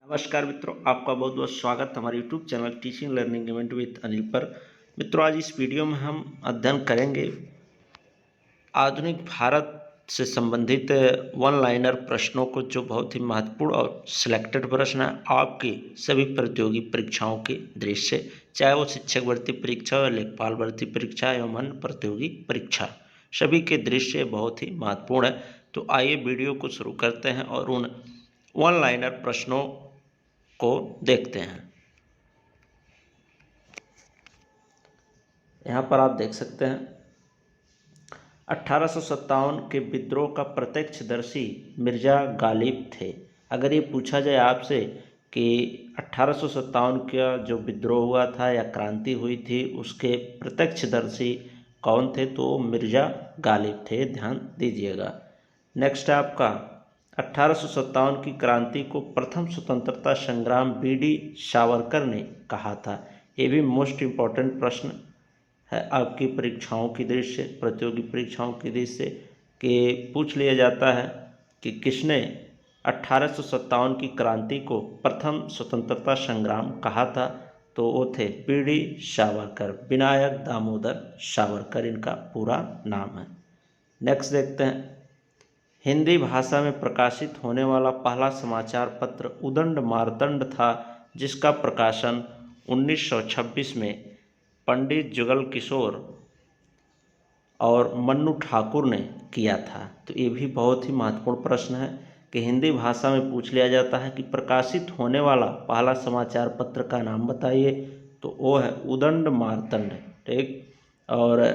नमस्कार मित्रों, आपका बहुत बहुत स्वागत हमारे YouTube channel teaching learning event with Anil पर। मित्रों, आज इस वीडियो में हम अध्ययन करेंगे आधुनिक भारत से संबंधित वन लाइनर प्रश्नों को, जो बहुत ही महत्वपूर्ण और सिलेक्टेड प्रश्न है आपकी सभी प्रतियोगी परीक्षाओं की दृष्टि से, चाहे वो शिक्षक भर्ती परीक्षा या लेखपाल भर्ती परीक्षा एवं अन्य प्रतियोगी परीक्षा, सभी के दृष्टि से बहुत ही महत्वपूर्ण है। तो आइए वीडियो को शुरू करते हैं और उन वन लाइनर प्रश्नों को देखते हैं। यहाँ पर आप देख सकते हैं 1857 के विद्रोह का प्रत्यक्षदर्शी मिर्जा गालिब थे। अगर ये पूछा जाए आपसे कि 1857 का जो विद्रोह हुआ था या क्रांति हुई थी उसके प्रत्यक्षदर्शी कौन थे, तो मिर्जा गालिब थे, ध्यान दीजिएगा। नेक्स्ट है आपका 1857 की क्रांति को प्रथम स्वतंत्रता संग्राम बी.डी. सावरकर ने कहा था। ये भी मोस्ट इम्पॉर्टेंट प्रश्न है आपकी परीक्षाओं की दृष्टि से, प्रतियोगी परीक्षाओं की दृष्टि से, कि पूछ लिया जाता है कि किसने 1857 की क्रांति को प्रथम स्वतंत्रता संग्राम कहा था, तो वो थे बी.डी. सावरकर, विनायक दामोदर सावरकर इनका पूरा नाम है। नेक्स्ट देखते हैं, हिंदी भाषा में प्रकाशित होने वाला पहला समाचार पत्र उदंड मार्तंड था, जिसका प्रकाशन 1926 में पंडित जुगल किशोर और मन्नू ठाकुर ने किया था। तो ये भी बहुत ही महत्वपूर्ण प्रश्न है कि हिंदी भाषा में पूछ लिया जाता है कि प्रकाशित होने वाला पहला समाचार पत्र का नाम बताइए, तो वो है उदंड मार्तंड। ठीक, और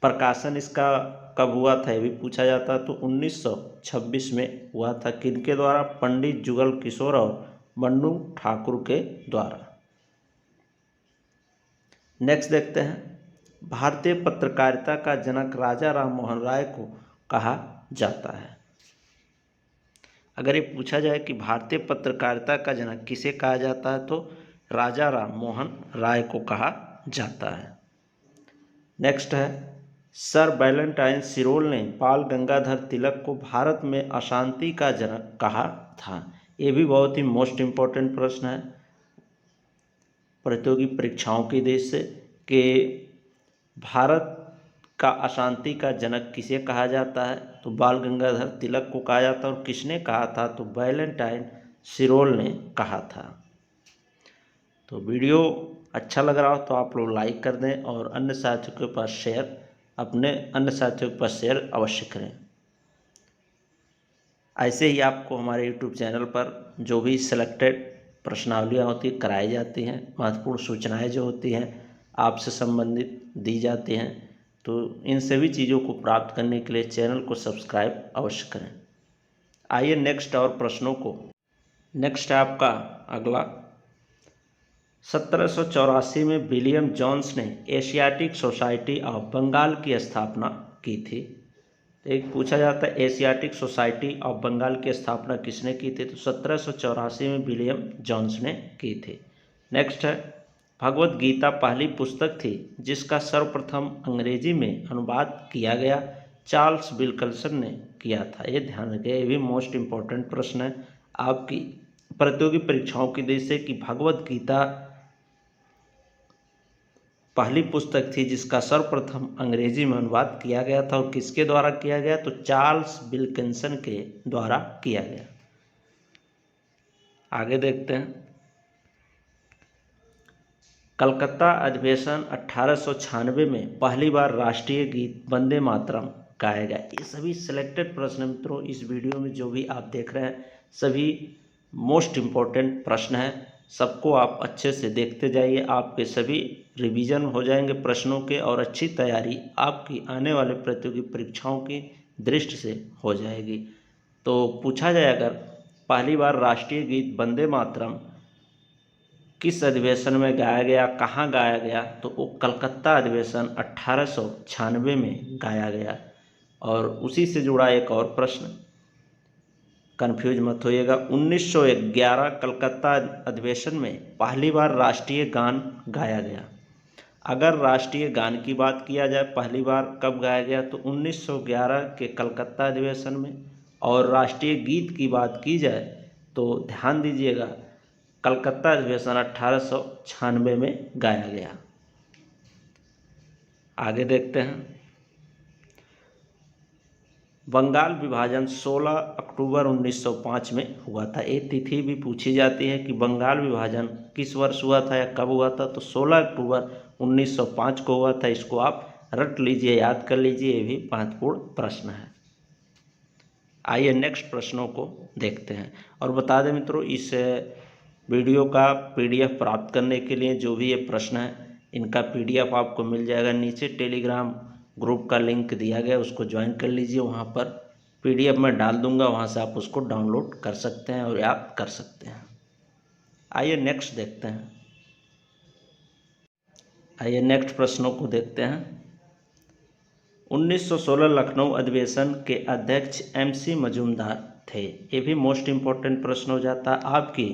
प्रकाशन इसका कब हुआ था ये भी पूछा जाता है, तो 1926 में हुआ था। किनके द्वारा? पंडित जुगल किशोर और मन्नू ठाकुर के द्वारा। नेक्स्ट देखते हैं, भारतीय पत्रकारिता का जनक राजा राम मोहन राय को कहा जाता है। अगर ये पूछा जाए कि भारतीय पत्रकारिता का जनक किसे कहा जाता है, तो राजा राम मोहन राय को कहा जाता है। नेक्स्ट है, सर वैलेंटाइन सिरोल ने बाल गंगाधर तिलक को भारत में अशांति का जनक कहा था। ये भी बहुत ही मोस्ट इम्पोर्टेंट प्रश्न है प्रतियोगी परीक्षाओं की देश से, कि भारत का अशांति का जनक किसे कहा जाता है, तो बाल गंगाधर तिलक को कहा जाता है। और किसने कहा था, तो वैलेंटाइन सिरोल ने कहा था। तो वीडियो अच्छा लग रहा हो तो आप लोग लाइक कर दें और अन्य साथियों के पास शेयर, अपने अन्य साथियों के पास शेयर अवश्य करें। ऐसे ही आपको हमारे यूट्यूब चैनल पर जो भी सिलेक्टेड प्रश्नावलियाँ होती कराई जाती हैं, महत्वपूर्ण सूचनाएं जो होती हैं आपसे संबंधित दी जाती हैं, तो इन सभी चीज़ों को प्राप्त करने के लिए चैनल को सब्सक्राइब अवश्य करें। आइए नेक्स्ट और प्रश्नों को। नेक्स्ट है आपका अगला, 1784 में विलियम जोन्स ने एशियाटिक सोसाइटी ऑफ बंगाल की स्थापना की थी। एक पूछा जाता है एशियाटिक सोसाइटी ऑफ बंगाल की स्थापना किसने की थी, तो 1784 में विलियम जोन्स ने की थी। नेक्स्ट है, भगवत गीता पहली पुस्तक थी जिसका सर्वप्रथम अंग्रेजी में अनुवाद किया गया, चार्ल्स विल्किंसन ने किया था। ये ध्यान रखें, ये भी मोस्ट इम्पोर्टेंट प्रश्न है आपकी प्रतियोगी परीक्षाओं की दृष्टि से, कि भगवत गीता पहली पुस्तक थी जिसका सर्वप्रथम अंग्रेजी में अनुवाद किया गया था, और किसके द्वारा किया गया, तो चार्ल्स विल्किंसन के द्वारा किया गया। आगे देखते हैं, कलकत्ता अधिवेशन 1896 में पहली बार राष्ट्रीय गीत वंदे मातरम गाया गया। ये सभी सिलेक्टेड प्रश्न मित्रों इस वीडियो में जो भी आप देख रहे हैं सभी मोस्ट इम्पोर्टेंट प्रश्न हैं। सबको आप अच्छे से देखते जाइए, आपके सभी रिवीजन हो जाएंगे प्रश्नों के, और अच्छी तैयारी आपकी आने वाले प्रतियोगी परीक्षाओं की दृष्टि से हो जाएगी। तो पूछा जाए अगर पहली बार राष्ट्रीय गीत वंदे मातरम किस अधिवेशन में गाया गया, कहाँ गाया गया, तो वो कलकत्ता अधिवेशन 1896 में गाया गया। और उसी से जुड़ा एक और प्रश्न, कंफ्यूज मत होइएगा, 1911 कलकत्ता अधिवेशन में पहली बार राष्ट्रीय गान गाया गया। अगर राष्ट्रीय गान की बात किया जाए पहली बार कब गाया गया, तो 1911 के कलकत्ता अधिवेशन में। और राष्ट्रीय गीत की बात की जाए तो ध्यान दीजिएगा, कलकत्ता अधिवेशन 1896 में गाया गया। आगे देखते हैं। बंगाल विभाजन 16 अक्टूबर 1905 में हुआ था। ये तिथि भी पूछी जाती है कि बंगाल विभाजन किस वर्ष हुआ था या कब हुआ था, तो 16 अक्टूबर 1905 को हुआ था। इसको आप रट लीजिए, याद कर लीजिए, ये भी महत्वपूर्ण प्रश्न है। आइए नेक्स्ट प्रश्नों को देखते हैं। और बता दें मित्रों, इस वीडियो का PDF प्राप्त करने के लिए जो भी ये प्रश्न है, इनका PDF आपको मिल जाएगा। नीचे टेलीग्राम ग्रुप का लिंक दिया गया, उसको ज्वाइन कर लीजिए। वहाँ पर PDF मैं डाल दूँगा, वहाँ से आप उसको डाउनलोड कर सकते हैं और याद कर सकते हैं। आइए नेक्स्ट देखते हैं। आइए नेक्स्ट प्रश्नों को देखते हैं। 1916 लखनऊ अधिवेशन के अध्यक्ष MC मजूमदार थे। ये भी मोस्ट इम्पोर्टेंट प्रश्न हो जाता है आपकी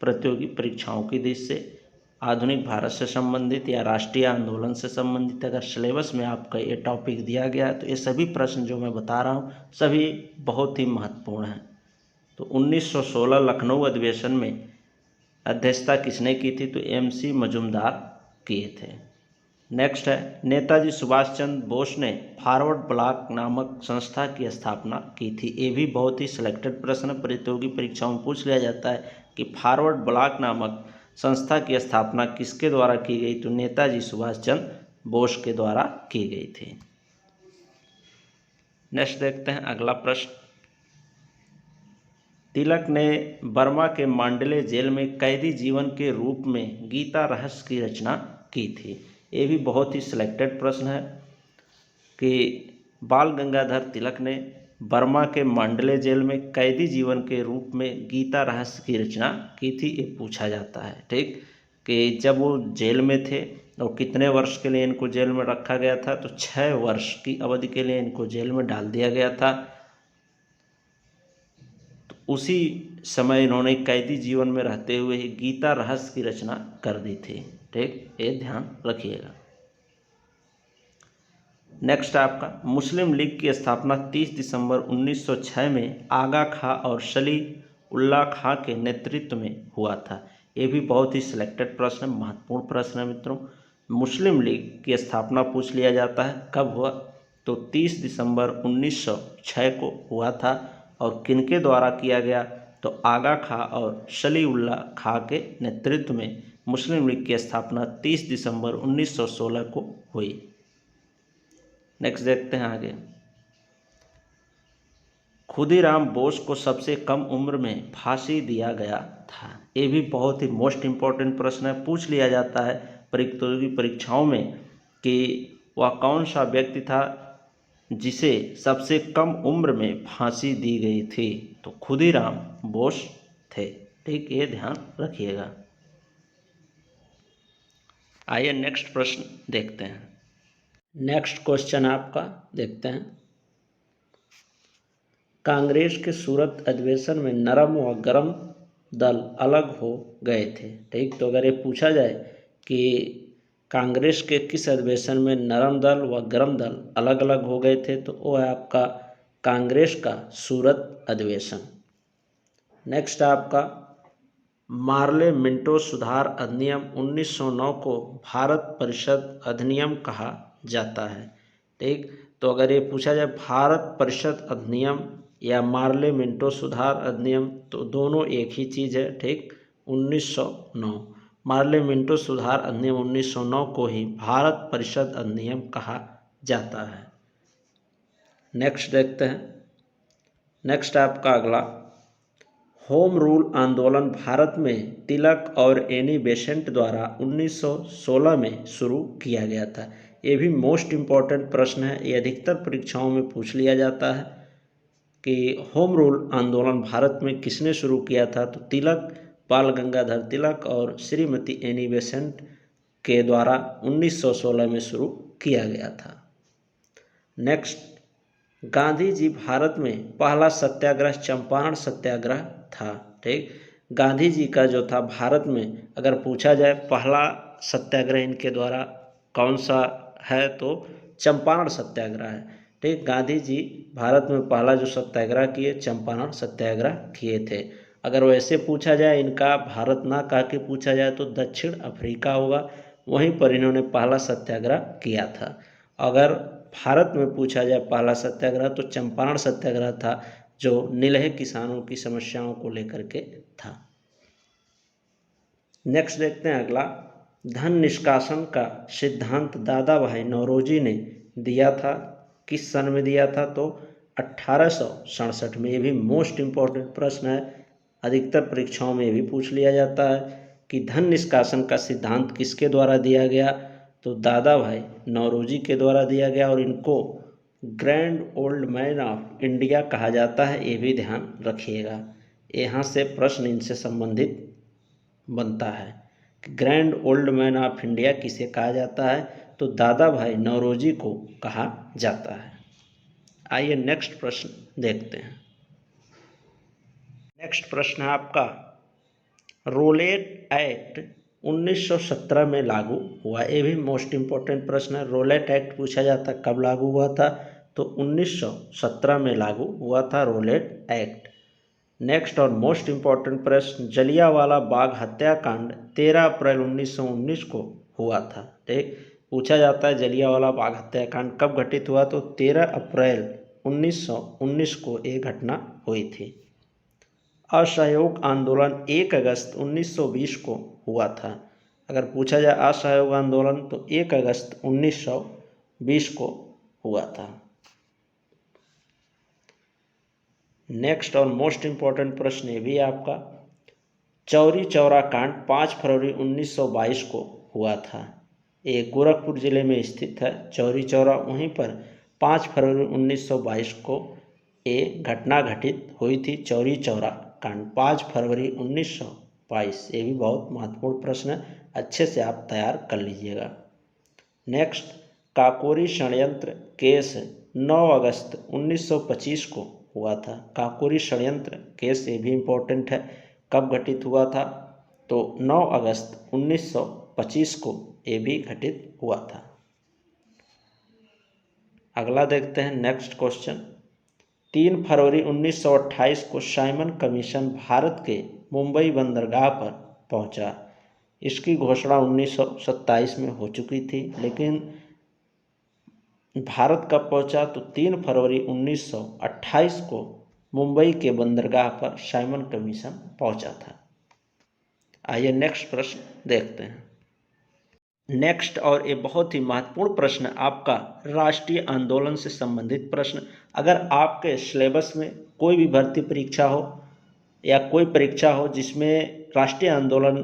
प्रतियोगी परीक्षाओं की दृष्टि से। आधुनिक भारत से संबंधित या राष्ट्रीय आंदोलन से संबंधित अगर सिलेबस में आपका ये टॉपिक दिया गया है, तो ये सभी प्रश्न जो मैं बता रहा हूँ सभी बहुत ही महत्वपूर्ण हैं। तो 1916 लखनऊ अधिवेशन में अध्यक्षता किसने की थी, तो MC मजूमदार किए थे। नेक्स्ट है, नेताजी सुभाष चंद्र बोस ने फॉरवर्ड ब्लॉक नामक संस्था की स्थापना की थी। ये भी बहुत ही सिलेक्टेड प्रश्न प्रतियोगी परीक्षाओं में पूछ लिया जाता है कि फॉरवर्ड ब्लॉक नामक संस्था की स्थापना किसके द्वारा की गई, तो नेताजी सुभाष चंद्र बोस के द्वारा की गई थी। नेक्स्ट देखते हैं अगला प्रश्न। तिलक ने बर्मा के मांडले जेल में कैदी जीवन के रूप में गीता रहस्य की रचना की थी। ये भी बहुत ही सिलेक्टेड प्रश्न है कि बाल गंगाधर तिलक ने बर्मा के मांडले जेल में कैदी जीवन के रूप में गीता रहस्य की रचना की थी। ये पूछा जाता है, ठीक, कि जब वो जेल में थे तो कितने वर्ष के लिए इनको जेल में रखा गया था, तो 6 वर्ष की अवधि के लिए इनको जेल में डाल दिया गया था। तो उसी समय इन्होंने कैदी जीवन में रहते हुए ही गीता रहस्य की रचना कर दी थी, ठीक, ये ध्यान रखिएगा। नेक्स्ट आपका, मुस्लिम लीग की स्थापना 30 दिसंबर 1906 में आगा खां और सली उल्लाह खां के नेतृत्व में हुआ था। ये भी बहुत ही सिलेक्टेड प्रश्न, महत्वपूर्ण प्रश्न है मित्रों। मुस्लिम लीग की स्थापना पूछ लिया जाता है, कब हुआ, तो 30 दिसंबर 1906 को हुआ था। और किनके द्वारा किया गया, तो आगा खां और सली उल्लाह खां के नेतृत्व में मुस्लिम लीग की स्थापना 30 दिसंबर 1916 को हुई। नेक्स्ट देखते हैं आगे। खुदीराम बोस को सबसे कम उम्र में फांसी दिया गया था। ये भी बहुत ही मोस्ट इम्पोर्टेंट प्रश्न है, पूछ लिया जाता है प्रतियोगी परीक्षाओं में कि वह कौन सा व्यक्ति था जिसे सबसे कम उम्र में फांसी दी गई थी, तो खुदीराम बोस थे, ठीक, ये ध्यान रखिएगा। आइए नेक्स्ट प्रश्न देखते हैं। नेक्स्ट क्वेश्चन आपका देखते हैं। कांग्रेस के सूरत अधिवेशन में नरम व गरम दल अलग हो गए थे, ठीक, तो अगर ये पूछा जाए कि कांग्रेस के किस अधिवेशन में नरम दल व गरम दल अलग अलग हो गए थे, तो वो है आपका कांग्रेस का सूरत अधिवेशन। नेक्स्ट आपका, मार्ले मिंटो सुधार अधिनियम 1909 को भारत परिषद अधिनियम कहा जाता है, ठीक, तो अगर ये पूछा जाए भारत परिषद अधिनियम या मार्ले मिंटो सुधार अधिनियम, तो दोनों एक ही चीज़ है, ठीक। 1909 मार्ले मिंटो सुधार अधिनियम 1909 को ही भारत परिषद अधिनियम कहा जाता है। नेक्स्ट देखते हैं। नेक्स्ट आपका अगला, होम रूल आंदोलन भारत में तिलक और एनी बेसेंट द्वारा 1916 में शुरू किया गया था। ये भी मोस्ट इम्पॉर्टेंट प्रश्न है, ये अधिकतर परीक्षाओं में पूछ लिया जाता है कि होम रूल आंदोलन भारत में किसने शुरू किया था, तो तिलक, बाल गंगाधर तिलक और श्रीमती एनी बेसेंट के द्वारा 1916 में शुरू किया गया था। नेक्स्ट, गांधी जी भारत में पहला सत्याग्रह चंपारण सत्याग्रह था, ठीक, गांधी जी का जो था भारत में अगर पूछा जाए पहला सत्याग्रह इनके द्वारा कौन सा है, तो चंपारण सत्याग्रह है, ठीक। गांधी जी भारत में पहला जो सत्याग्रह किए चंपारण सत्याग्रह किए थे। अगर वैसे पूछा जाए, इनका भारत ना कह के पूछा जाए तो दक्षिण अफ्रीका होगा, वहीं पर इन्होंने पहला सत्याग्रह किया था। अगर भारत में पूछा जाए पहला सत्याग्रह तो चंपारण सत्याग्रह था, जो नीलहे किसानों की समस्याओं को लेकर के था। नेक्स्ट देखते हैं अगला, धन निष्कासन का सिद्धांत दादा भाई नौरोजी ने दिया था, किस सन में दिया था? तो 1867 में। ये भी मोस्ट इम्पॉर्टेंट प्रश्न है, अधिकतर परीक्षाओं में भी पूछ लिया जाता है कि धन निष्कासन का सिद्धांत किसके द्वारा दिया गया? तो दादा भाई नौरोजी के द्वारा दिया गया, और इनको grand old man of India कहा जाता है, ये भी ध्यान रखिएगा। यहाँ से प्रश्न इनसे संबंधित बनता है कि grand old man of India किसे कहा जाता है? तो दादा भाई नौरोजी को कहा जाता है। आइए नेक्स्ट प्रश्न देखते हैं। नेक्स्ट प्रश्न है आपका, रोलेट एक्ट 1917 में लागू हुआ। ये भी मोस्ट इम्पोर्टेंट प्रश्न है। रोलेट एक्ट पूछा जाता है कब लागू हुआ था? तो 1917 में लागू हुआ था रोलेट एक्ट। नेक्स्ट और मोस्ट इम्पॉर्टेंट प्रश्न, जलियांवाला बाग हत्याकांड 13 अप्रैल 1919 को हुआ था। ठीक, पूछा जाता है जलियांवाला बाग हत्याकांड कब घटित हुआ? तो 13 अप्रैल 1919 को ये घटना हुई थी। असहयोग आंदोलन 1 अगस्त 1920 को हुआ था। अगर पूछा जाए असहयोग आंदोलन तो 1 अगस्त 1920 को हुआ था। नेक्स्ट और मोस्ट इम्पॉर्टेंट प्रश्न ये भी है आपका, चौरी चौरा कांड 5 फरवरी 1922 को हुआ था। ये गोरखपुर जिले में स्थित है चौरी चौरा, वहीं पर 5 फरवरी 1922 को ये घटना घटित हुई थी, चौरी चौरा कांड 5 फरवरी 1922। ये भी बहुत महत्वपूर्ण प्रश्न है, अच्छे से आप तैयार कर लीजिएगा। नेक्स्ट, काकोरी षड्यंत्र केस 9 अगस्त 1925 को हुआ था। काकोरी षड्यंत्र केस ये भी इम्पोर्टेंट है, कब घटित हुआ था? तो 9 अगस्त 1925 को ये भी घटित हुआ था। अगला देखते हैं नेक्स्ट क्वेश्चन, 3 फरवरी 1928 को साइमन कमीशन भारत के मुंबई बंदरगाह पर पहुंचा। इसकी घोषणा 1927 में हो चुकी थी, लेकिन भारत कब पहुंचा? तो 3 फरवरी 1928 को मुंबई के बंदरगाह पर साइमन कमीशन पहुंचा था। आइए नेक्स्ट प्रश्न देखते हैं। नेक्स्ट और ये बहुत ही महत्वपूर्ण प्रश्न आपका राष्ट्रीय आंदोलन से संबंधित प्रश्न। अगर आपके सिलेबस में कोई भी भर्ती परीक्षा हो या कोई परीक्षा हो जिसमें राष्ट्रीय आंदोलन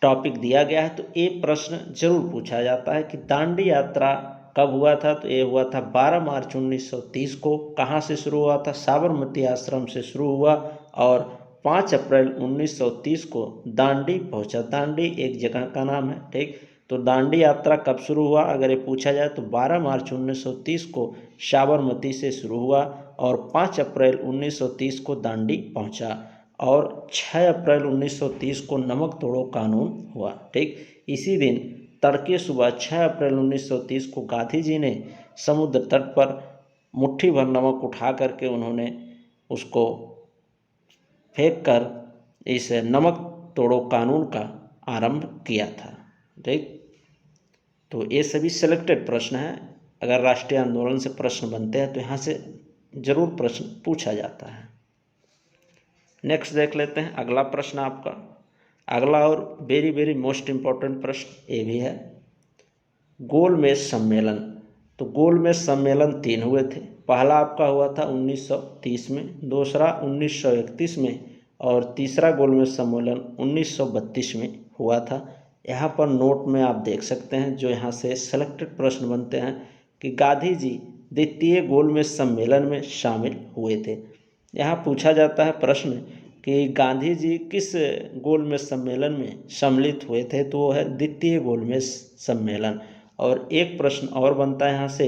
टॉपिक दिया गया है, तो ये प्रश्न जरूर पूछा जाता है कि दांडी यात्रा कब हुआ था? तो ये हुआ था 12 मार्च 1930 को। कहाँ से शुरू हुआ था? साबरमती आश्रम से शुरू हुआ और 5 अप्रैल 1930 को दांडी पहुंचा। दांडी एक जगह का नाम है। ठीक, तो दांडी यात्रा कब शुरू हुआ? अगर ये पूछा जाए तो 12 मार्च 1930 को साबरमती से शुरू हुआ और 5 अप्रैल 1930 को दांडी पहुंचा और 6 अप्रैल 1930 को नमक तोड़ो कानून हुआ। ठीक, इसी दिन तड़के सुबह 6 अप्रैल 1930 को गांधी जी ने समुद्र तट पर मुट्ठी भर नमक उठा करके उन्होंने उसको फेंक कर इस नमक तोड़ो कानून का आरंभ किया था। ठीक, तो ये सभी सिलेक्टेड प्रश्न हैं। अगर राष्ट्रीय आंदोलन से प्रश्न बनते हैं तो यहाँ से जरूर प्रश्न पूछा जाता है। नेक्स्ट देख लेते हैं अगला प्रश्न आपका। अगला और वेरी वेरी मोस्ट इम्पॉर्टेंट प्रश्न ये भी है, गोलमेज सम्मेलन। तो गोलमेज सम्मेलन 3 हुए थे। पहला आपका हुआ था 1930 में, दूसरा 1931 में और तीसरा गोलमेज सम्मेलन 1932 में हुआ था। यहाँ पर नोट में आप देख सकते हैं जो यहाँ से सेलेक्टेड प्रश्न बनते हैं कि गांधी जी द्वितीय गोलमेज सम्मेलन में शामिल हुए थे। यहाँ पूछा जाता है प्रश्न कि गांधी जी किस गोलमेज सम्मेलन में सम्मिलित हुए थे? तो वो है द्वितीय गोलमेज सम्मेलन। और एक प्रश्न और बनता है यहाँ से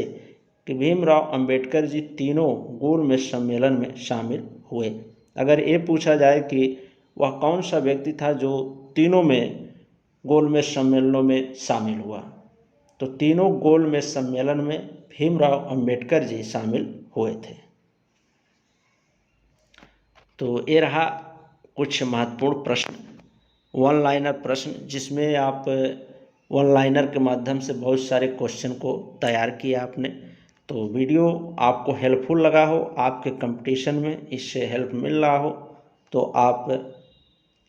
कि भीमराव अंबेडकर जी तीनों गोलमेज सम्मेलन में शामिल हुए। अगर ये पूछा जाए कि वह कौन सा व्यक्ति था जो तीनों में गोलमेज सम्मेलनों में शामिल हुआ, तो तीनों गोलमेज सम्मेलन में भीमराव अंबेडकर जी शामिल हुए थे। तो ये रहा कुछ महत्वपूर्ण प्रश्न, वन लाइनर प्रश्न, जिसमें आप वन लाइनर के माध्यम से बहुत सारे क्वेश्चन को तैयार किया आपने। तो वीडियो आपको हेल्पफुल लगा हो, आपके कंपटीशन में इससे हेल्प मिल रहा हो, तो आप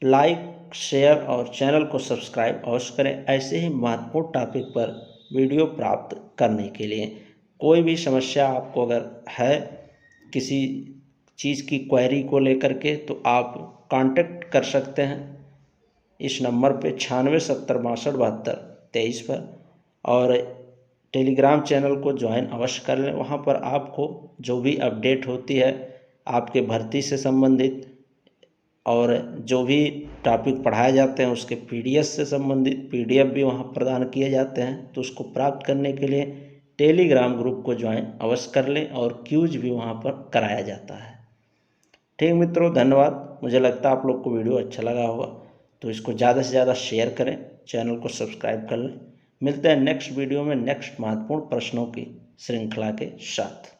लाइक, शेयर और चैनल को सब्सक्राइब अवश्य करें ऐसे ही महत्वपूर्ण टॉपिक पर वीडियो प्राप्त करने के लिए। कोई भी समस्या आपको अगर है किसी चीज़ की क्वेरी को लेकर के, तो आप कांटेक्ट कर सकते हैं इस नंबर पे 9670627223 पर, और टेलीग्राम चैनल को ज्वाइन अवश्य कर लें। वहाँ पर आपको जो भी अपडेट होती है आपके भर्ती से संबंधित और जो भी टॉपिक पढ़ाए जाते हैं उसके पीडीएफ से संबंधित पीडीएफ भी वहाँ प्रदान किए जाते हैं। तो उसको प्राप्त करने के लिए टेलीग्राम ग्रुप को ज्वाइन अवश्य कर लें, और क्यूज भी वहाँ पर कराया जाता है। ठीक मित्रों, धन्यवाद। मुझे लगता है आप लोग को वीडियो अच्छा लगा होगा, तो इसको ज़्यादा से ज़्यादा शेयर करें, चैनल को सब्सक्राइब कर लें। मिलते हैं नेक्स्ट वीडियो में नेक्स्ट महत्वपूर्ण प्रश्नों की श्रृंखला के साथ।